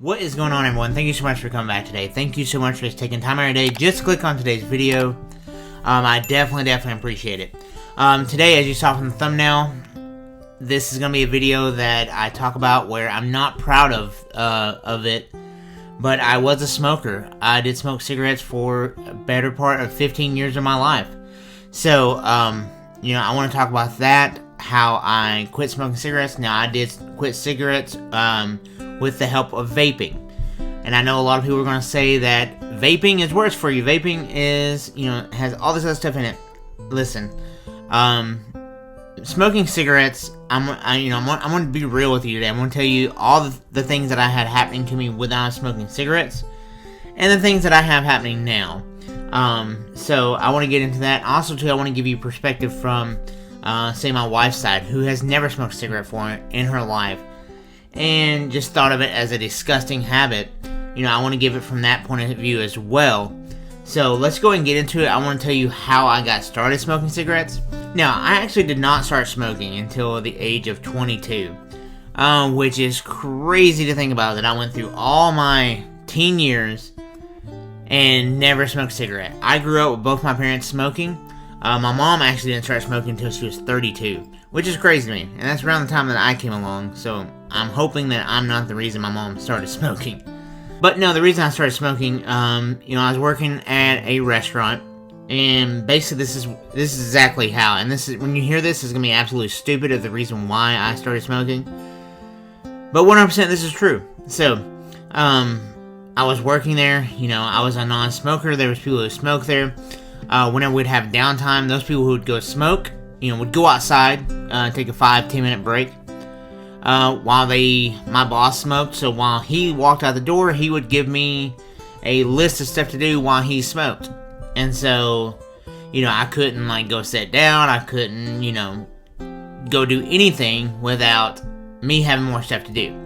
What is going on, everyone? Thank you so much for coming back today. Thank you so much for taking time out of your day just to click on today's video. I definitely appreciate it. Today, as you saw from the thumbnail, this is going to be a video that I talk about where I'm not proud of it, but I was a smoker. I did smoke cigarettes for a better part of 15 years of my life. So, I want to talk about that, how I quit smoking cigarettes. Now, I did quit cigarettes, with the help of vaping. And I know a lot of people are going to say that vaping is worse for you. Vaping is, has all this other stuff in it. Listen, smoking cigarettes, I'm going to be real with you today. I'm going to tell you all the things that I had happening to me when I was smoking cigarettes, and the things that I have happening now. So I want to get into that. Also, too, I want to give you perspective from, say, my wife's side, who has never smoked a cigarette before in her life, and just thought of it as a disgusting habit. I want to give it from that point of view as well. So let's go ahead and get into it. I want to tell you how I got started smoking cigarettes. Now, I actually did not start smoking until the age of 22, which is crazy to think about, that I went through all my teen years and never smoked a cigarette. I grew up with both my parents smoking. My mom actually didn't start smoking until she was 32, which is crazy to me, and that's around the time that I came along, so I'm hoping that I'm not the reason my mom started smoking. But no, the reason I started smoking, I was working at a restaurant, and basically this is exactly how, and this is, when you hear this, it's going to be absolutely stupid of the reason why I started smoking, but 100% this is true. So, I was working there, I was a non-smoker. There was people who smoked there. Whenever we'd have downtime, those people who would go smoke, would go outside, take a 5-10 minute break, while my boss smoked. So while he walked out the door, he would give me a list of stuff to do while he smoked. And so, I couldn't, go sit down, I couldn't, go do anything without me having more stuff to do.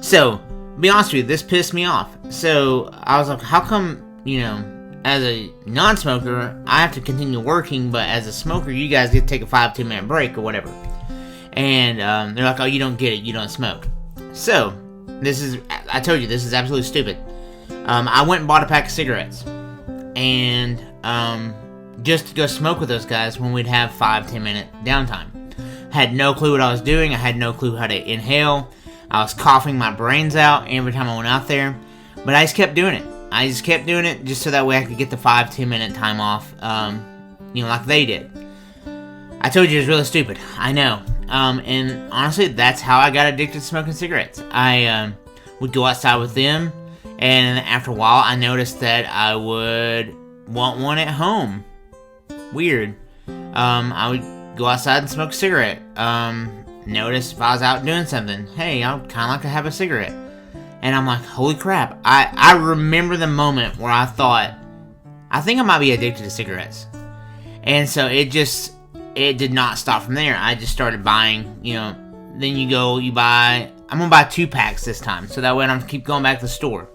So, to be honest with you, this pissed me off. So, I was like, how come, as a non-smoker, I have to continue working, but as a smoker, you guys get to take a 5-10 minute break or whatever. And they're like, oh, you don't get it, you don't smoke. So, I told you, this is absolutely stupid. I went and bought a pack of cigarettes. And just to go smoke with those guys when we'd have 5-10 minute downtime. Had no clue what I was doing. I had no clue how to inhale. I was coughing my brains out every time I went out there. But I just kept doing it. I just kept doing it just so that way I could get the 5-10 minute time off, like they did. I told you it was really stupid. I know. And honestly, that's how I got addicted to smoking cigarettes. I would go outside with them, and after a while, I noticed that I would want one at home. Weird. I would go outside and smoke a cigarette. Notice if I was out doing something, hey, I would kind of like to have a cigarette. And I'm like, holy crap. I remember the moment where I thought, I think I might be addicted to cigarettes. And so it did not stop from there. I just started buying, then you buy, I'm going to buy 2 packs this time. So that way I don't keep going back to the store.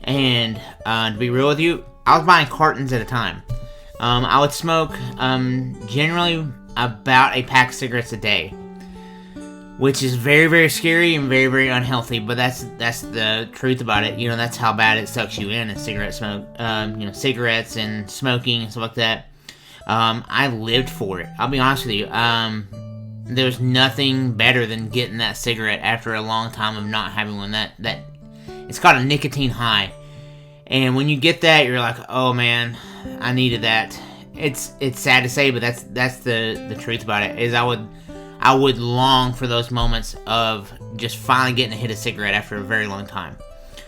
And to be real with you, I was buying cartons at a time. I would smoke generally about a pack of cigarettes a day, which is very, very scary and very, very unhealthy, but that's the truth about it. That's how bad it sucks you in cigarette smoke, cigarettes and smoking and stuff like that. I lived for it. I'll be honest with you. There's nothing better than getting that cigarette after a long time of not having one. That it's called a nicotine high. And when you get that, you're like, oh man, I needed that. It's sad to say, but that's the truth about it, is I would long for those moments of just finally getting a hit of cigarette after a very long time.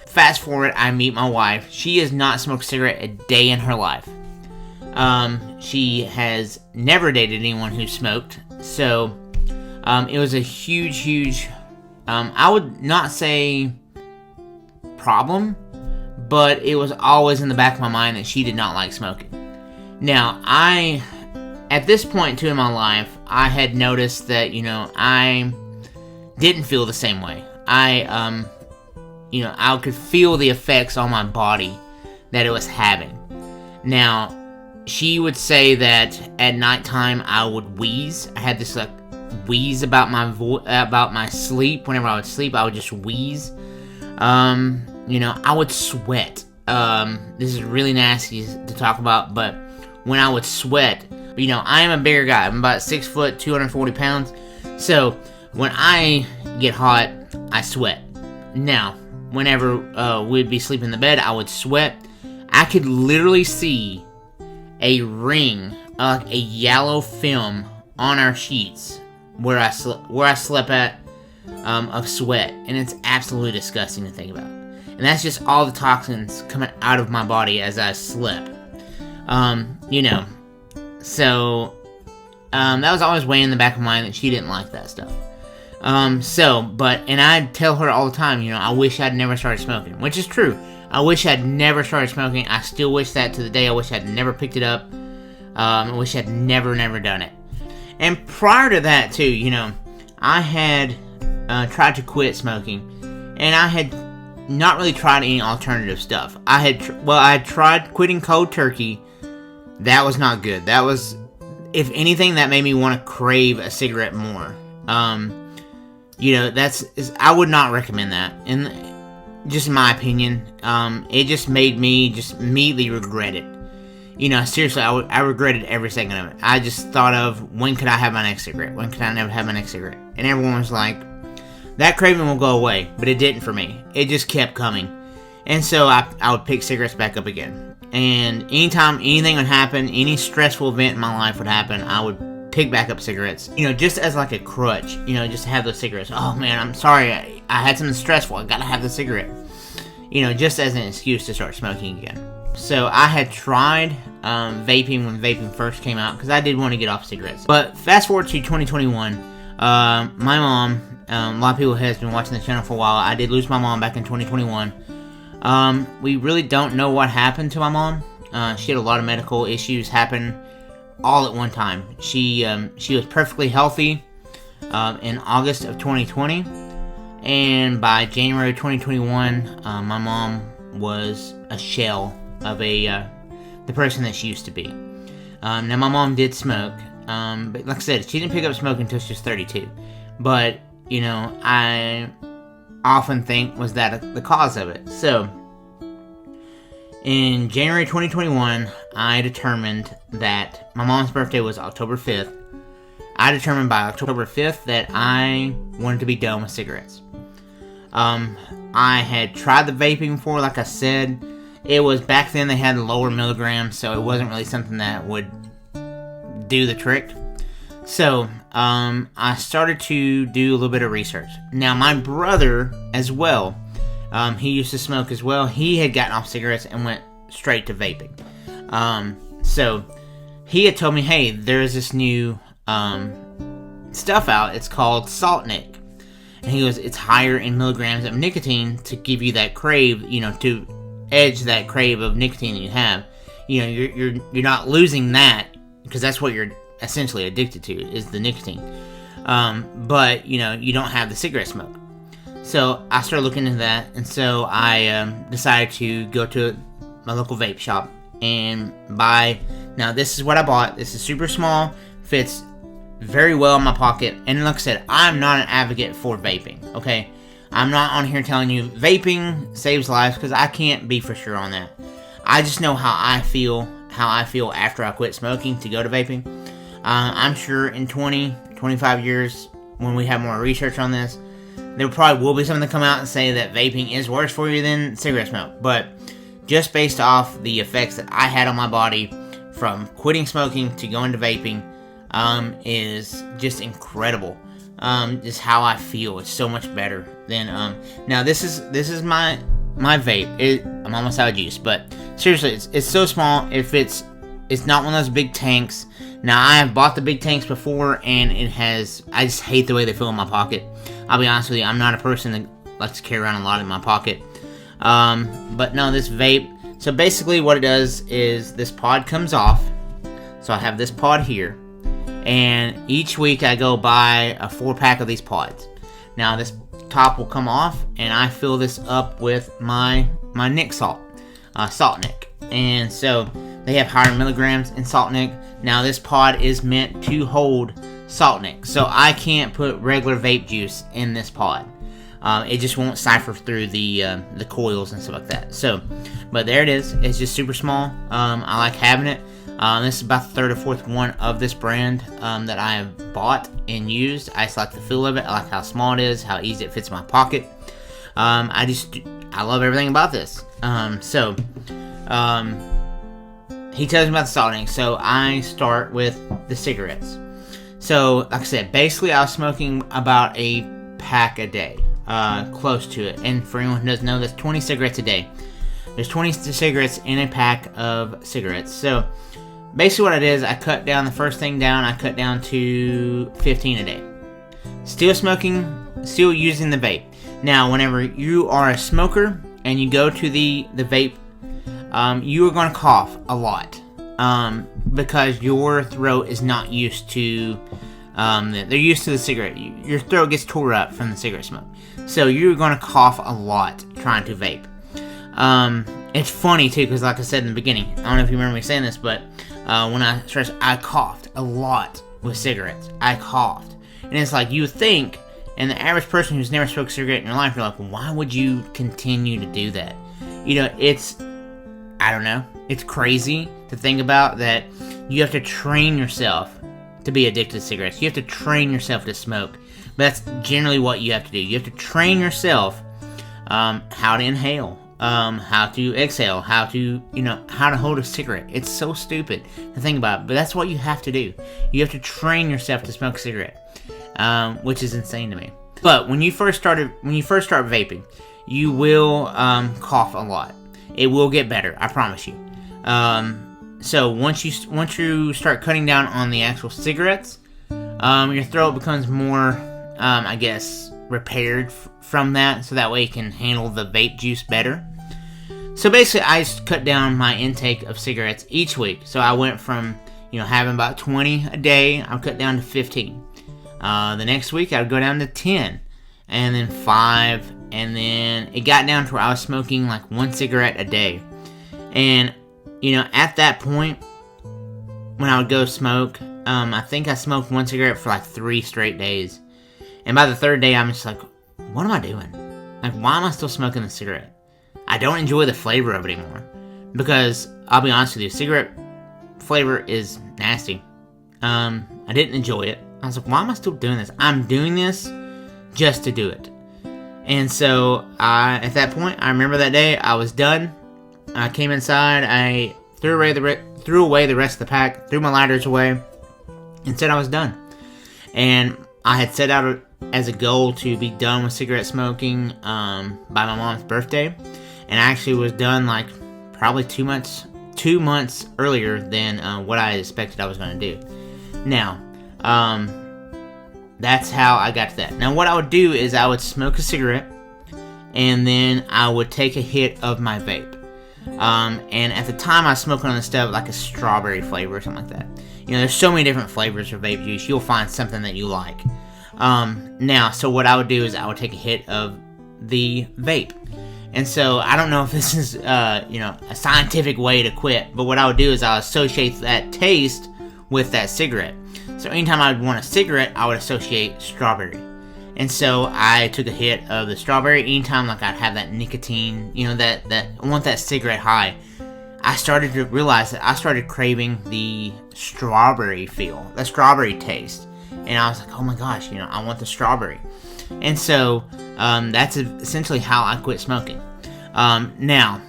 Fast forward, I meet my wife. She has not smoked a cigarette a day in her life. She has never dated anyone who smoked. So, it was a huge, I would not say problem, but it was always in the back of my mind that she did not like smoking. Now, at this point too in my life, I had noticed that, I didn't feel the same way. I could feel the effects on my body that it was having. Now, she would say that at nighttime I would wheeze. I had this wheeze about my sleep. Whenever I would sleep, I would just wheeze. I would sweat. This is really nasty to talk about, but when I would sweat, I am a bigger guy. I'm about 6 foot, 240 pounds. So when I get hot, I sweat. Now, whenever we'd be sleeping in the bed, I would sweat. I could literally see a ring, like a yellow film on our sheets where I slept at, of sweat, and it's absolutely disgusting to think about. And that's just all the toxins coming out of my body as I slept. So that was always weighing in the back of my mind that she didn't like that stuff. And I'd tell her all the time, I wish I'd never started smoking, which is true. I wish I'd never started smoking. I still wish that to the day. I wish I'd never picked it up. I wish I'd never done it. And prior to that, too, I had tried to quit smoking, and I had not really tried any alternative stuff. I had tried quitting cold turkey. That was not good. That was, if anything, that made me want to crave a cigarette more. I would not recommend that. And just in my opinion, it just made me just immediately regret it. Seriously, I regretted every second of it. I just thought of, when could I have my next cigarette? When could I never have my next cigarette? And everyone was like, that craving will go away, but it didn't for me. It just kept coming. And so I would pick cigarettes back up again. And anytime anything would happen, any stressful event in my life would happen, I would pick back up cigarettes. Just as like a crutch, just to have those cigarettes. Oh man, I'm sorry, I had something stressful, I gotta have the cigarette. Just as an excuse to start smoking again. So I had tried vaping when vaping first came out, because I did want to get off cigarettes. But fast forward to 2021, my mom, a lot of people has been watching the channel for a while. I did lose my mom back in 2021. We really don't know what happened to my mom. She had a lot of medical issues happen all at one time. She was perfectly healthy in August of 2020, and by January 2021, my mom was a shell of the person that she used to be. Now my mom did smoke, but like I said, she didn't pick up smoking until she was 32. But I often think, was that the cause of it? So in January 2021, I determined that my mom's birthday was October 5th. I determined by October 5th that I wanted to be done with cigarettes. I had tried the vaping before, like I said. It was, back then they had lower milligrams, so it wasn't really something that would do the trick. So, I started to do a little bit of research. Now, my brother, as well, he used to smoke as well. He had gotten off cigarettes and went straight to vaping. So, he had told me, hey, there's this new stuff out. It's called Salt Nic. And he goes, it's higher in milligrams of nicotine to give you that crave, to edge that crave of nicotine that you have. You're not losing that, because that's what you're essentially addicted to, is the nicotine. But you don't have the cigarette smoke. So I started looking into that, and so I decided to go to my local vape shop and buy. Now this is what I bought. This is super small, fits very well in my pocket, and like I said, I'm not an advocate for vaping. Okay, I'm not on here telling you vaping saves lives, because I can't be for sure on that. I just know how I feel after I quit smoking to go to vaping. I'm sure in 20, 25 years, when we have more research on this, there probably will be something to come out and say that vaping is worse for you than cigarette smoke. But just based off the effects that I had on my body from quitting smoking to going to vaping, is just incredible. Just how I feel. It's so much better than, now this is my vape. I'm almost out of juice, but seriously, it's so small. It's not one of those big tanks. Now, I have bought the big tanks before, and I just hate the way they feel in my pocket. I'll be honest with you, I'm not a person that likes to carry around a lot in my pocket. But no, this vape, so basically what it does is this pod comes off. So I have this pod here, and each week I go buy a 4-pack of these pods. Now this top will come off, and I fill this up with my Nic Salt Nic. And so they have higher milligrams in Salt Nic. Now this pod is meant to hold Salt Nic, so I can't put regular vape juice in this pod. It just won't cipher through the coils and stuff like that. So, but there it is. It's just super small. I like having it. This is about the third or fourth one of this brand that I have bought and used. I just like the feel of it. I like how small it is, how easy it fits in my pocket. I love everything about this. He tells me about the solid. So I start with the cigarettes. So, like I said, basically I was smoking about a pack a day, close to it. And for anyone who doesn't know, that's 20 cigarettes a day. There's 20 cigarettes in a pack of cigarettes. So, basically what it is, I cut down the first thing down. I cut down to 15 a day. Still smoking, still using the vape. Now, whenever you are a smoker and you go to the vape, you are going to cough a lot because your throat is not used to, they're used to the cigarette. Your throat gets tore up from the cigarette smoke. So you're going to cough a lot trying to vape. It's funny too, because like I said in the beginning, I don't know if you remember me saying this, but when I started, I coughed a lot with cigarettes. I coughed. And it's like, you think, and the average person who's never smoked a cigarette in their life, you're like, well, why would you continue to do that? You know, I don't know. It's crazy to think about that you have to train yourself to be addicted to cigarettes. You have to train yourself to smoke. But that's generally what you have to do. You have to train yourself how to inhale, how to exhale, how to hold a cigarette. It's so stupid to think about, but that's what you have to do. You have to train yourself to smoke a cigarette, which is insane to me. But when you first start vaping, you will cough a lot. It will get better, I promise you. So once you start cutting down on the actual cigarettes, your throat becomes more, I guess, repaired from that, so that way you can handle the vape juice better. So basically, I just cut down my intake of cigarettes each week. So I went from having about 20 a day, I cut down to 15. The next week, I would go down to 10, and then 5, and then it got down to where I was smoking like 1 cigarette a day. And at that point, when I would go smoke, I think I smoked 1 cigarette for like 3 straight days. And by the 3rd day, I'm just like, what am I doing? Like, why am I still smoking the cigarette? I don't enjoy the flavor of it anymore. Because, I'll be honest with you, cigarette flavor is nasty. I didn't enjoy it. I was like, why am I still doing this? I'm doing this just to do it. And so, at that point, I remember that day, I was done. I came inside, I threw away the rest of the pack, threw my lighters away, and said I was done. And I had set out as a goal to be done with cigarette smoking by my mom's birthday. And I actually was done like probably 2 months earlier than what I expected I was going to do. Now, that's how I got to that. Now, what I would do is I would smoke a cigarette, and then I would take a hit of my vape. And at the time, I was smoking on the stuff like a strawberry flavor or something like that. There's so many different flavors of vape juice. You'll find something that you like. Now, so what I would do is I would take a hit of the vape. And so, I don't know if this is, a scientific way to quit, but what I would do is I would associate that taste with that cigarette. So, anytime I would want a cigarette, I would associate strawberry. And so, I took a hit of the strawberry. Anytime, like, I'd have that nicotine, that I want that cigarette high, I started to realize that I started craving the strawberry feel, the strawberry taste. And I was like, oh my gosh, I want the strawberry. And so, that's essentially how I quit smoking. Now,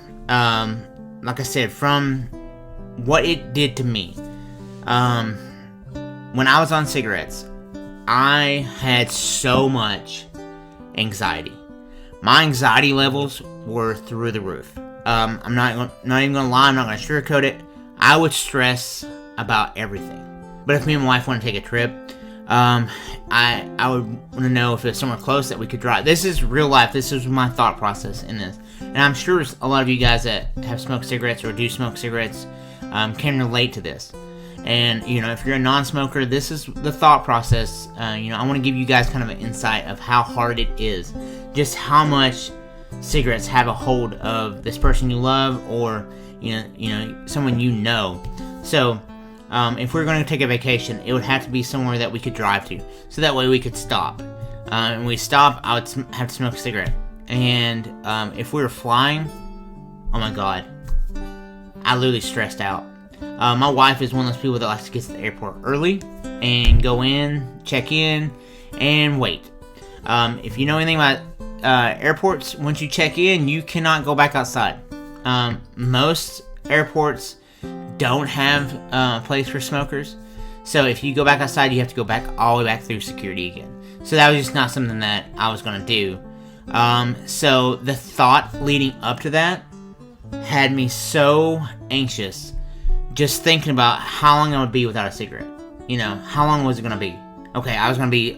like I said, from what it did to me, when I was on cigarettes, I had so much anxiety. My anxiety levels were through the roof. I'm not even gonna lie, I'm not gonna sugarcoat it. I would stress about everything. But if me and my wife want to take a trip, I would want to know if it's somewhere close that we could drive. This is real life. This is my thought process in this. And I'm sure a lot of you guys that have smoked cigarettes or do smoke cigarettes can relate to this. And, if you're a non-smoker, this is the thought process. I want to give you guys kind of an insight of how hard it is. Just how much cigarettes have a hold of this person you love or, someone you know. So, if we're going to take a vacation, it would have to be somewhere that we could drive to. So that way we could stop. and we stop, I would have to smoke a cigarette. And if we were flying, oh my god, I literally stressed out. My wife is one of those people that likes to get to the airport early and go in, check in, and wait. If you know anything about airports, once you check in, you cannot go back outside. Most airports don't have a place for smokers, so if you go back outside, you have to go back all the way back through security again. So that was just not something that I was going to do. So the thought leading up to that had me so anxious, just thinking about how long I would be without a cigarette. You know, how long was it going to be? Okay, I was going to be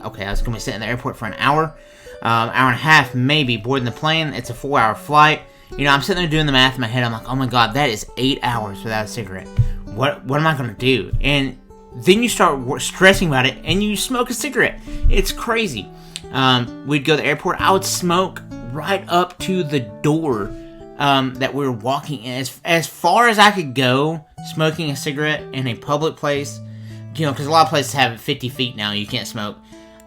sitting in the airport for an hour, hour and a half, maybe, boarding the plane. It's a 4-hour flight. You know, I'm sitting there doing the math in my head. I'm like, oh my god, that is 8 hours without a cigarette. What am I going to do? And then you start stressing about it, and you smoke a cigarette. It's crazy. We'd go to the airport. I would smoke right up to the door that we were walking in. As far as I could go, smoking a cigarette in a public place, you know, because a lot of places have 50 feet now, you can't smoke.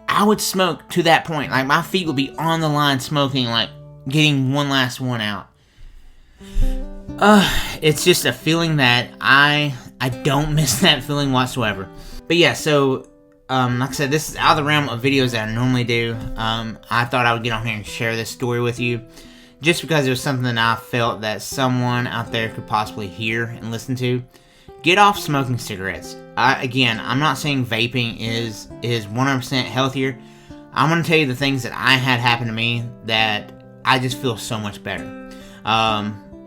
I would smoke to that point. Like, my feet would be on the line smoking, like, getting one last one out. It's just a feeling that I don't miss that feeling whatsoever. But yeah, so, like I said, this is out of the realm of videos that I normally do. I thought I would get on here and share this story with you, just because it was something that I felt that someone out there could possibly hear and listen to. Get off smoking cigarettes. Again, I'm not saying vaping is 100% healthier. I'm going to tell you the things that I had happen to me that I just feel so much better.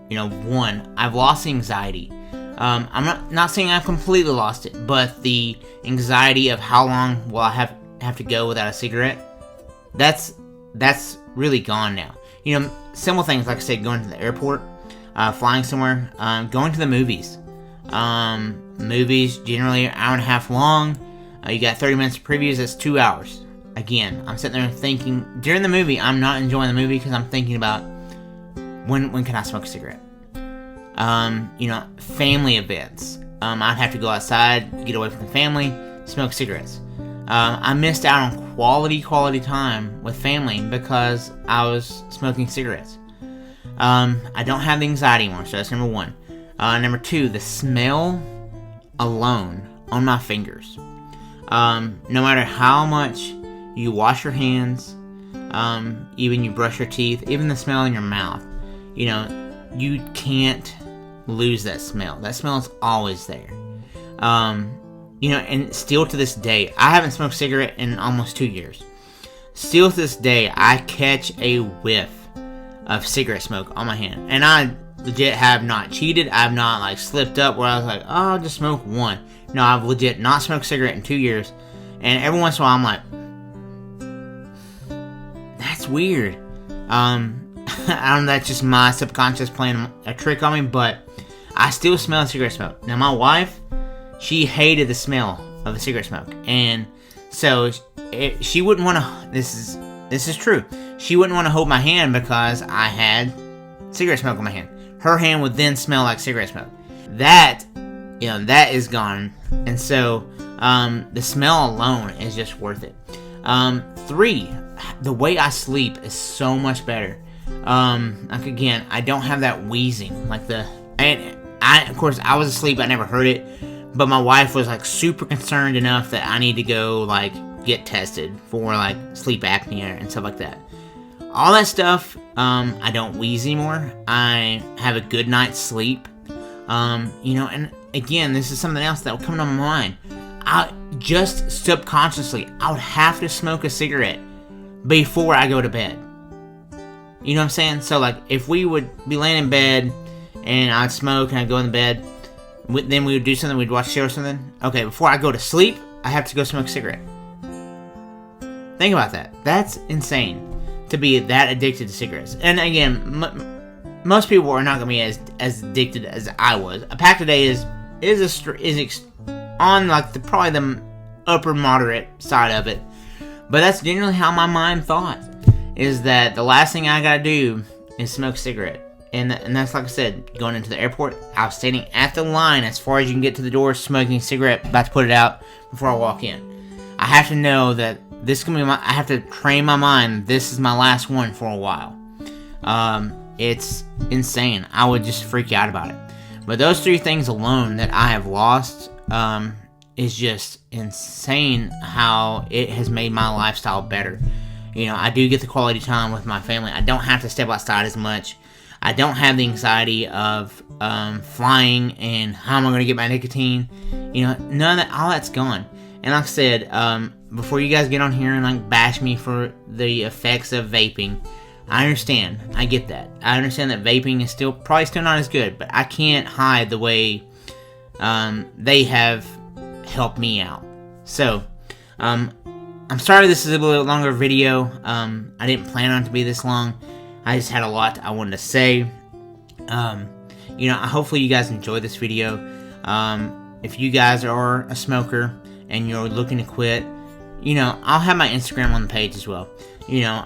You know, one, I've lost anxiety. I'm not saying I've completely lost it, but the anxiety of how long will I have to go without a cigarette, that's really gone now. You know, simple things like I said, going to the airport, flying somewhere, going to the movies. Movies generally an hour and a half long. You got 30 minutes of previews, that's 2 hours. Again, I'm sitting there thinking, during the movie, I'm not enjoying the movie because I'm thinking about when can I smoke a cigarette? You know, family events. I'd have to go outside, get away from the family, smoke cigarettes. I missed out on quality time with family because I was smoking cigarettes. I don't have the anxiety anymore, so that's number one. Number two, the smell alone on my fingers. No matter how much you wash your hands, even you brush your teeth, even the smell in your mouth, you know, you can't lose that smell. That smell is always there. You know, and still to this day, I haven't smoked a cigarette in almost 2 years. Still to this day, I catch a whiff of cigarette smoke on my hand. And I legit have not cheated. I've not, like, slipped up where I was like, oh, I'll just smoke one. No, I've legit not smoked a cigarette in 2 years. And every once in a while, I'm like, that's weird. I don't know, that's just my subconscious playing a trick on me, but I still smell cigarette smoke. Now, my wife, she hated the smell of the cigarette smoke, and so she wouldn't want to. This is true. She wouldn't want to hold my hand because I had cigarette smoke on my hand. Her hand would then smell like cigarette smoke. That, you know, that is gone, and so the smell alone is just worth it. 3, the way I sleep is so much better. Like, again, I don't have that wheezing, of course, I was asleep, I never heard it, but my wife was, like, super concerned enough that I need to go, like, get tested for, like, sleep apnea and stuff like that. All that stuff, I don't wheeze anymore. I have a good night's sleep. You know, and again, this is something else that will come to my mind. I just subconsciously, I would have to smoke a cigarette before I go to bed. You know what I'm saying? So, like, if we would be laying in bed and I'd smoke and I'd go in the bed, then we would do something, we'd watch a show or something. Okay, before I go to sleep, I have to go smoke a cigarette. Think about that. That's insane to be that addicted to cigarettes. And again, most people are not going to be as addicted as I was. A pack a day is on, like, probably the upper moderate side of it. But that's generally how my mind thought. Is that the last thing I gotta do is smoke a cigarette. And that's, like I said, going into the airport, I was standing at the line as far as you can get to the door, smoking a cigarette, about to put it out before I walk in. I have to know that this is gonna be I have to train my mind. This is my last one for a while. It's insane. I would just freak out about it. But those 3 things alone that I have lost, is just insane how it has made my lifestyle better. You know, I do get the quality time with my family. I don't have to step outside as much. I don't have the anxiety of flying and how am I going to get my nicotine. You know, none of that, all that's gone. And like I said, before you guys get on here and like bash me for the effects of vaping, I understand. I get that. I understand that vaping is probably still not as good, but I can't hide the way they have helped me out. So, I'm sorry this is a little longer video. I didn't plan on it to be this long. I just had a lot I wanted to say. You know, hopefully you guys enjoyed this video. If you guys are a smoker and you're looking to quit, you know, I'll have my Instagram on the page as well. You know,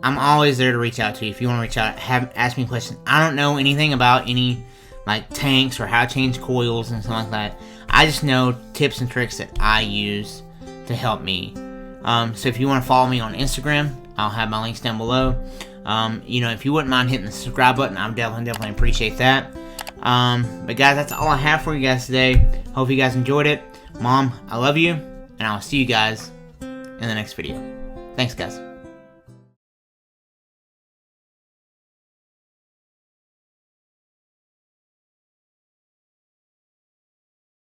I'm always there to reach out to you. If you want to reach out, ask me questions. I don't know anything about any like tanks or how to change coils and stuff like that. I just know tips and tricks that I use to help me. So if you want to follow me on Instagram, I'll have my links down below. You know, if you wouldn't mind hitting the subscribe button, I would definitely appreciate that. But guys, that's all I have for you guys today. Hope you guys enjoyed it. Mom, I love you, and I'll see you guys in the next video. Thanks, guys.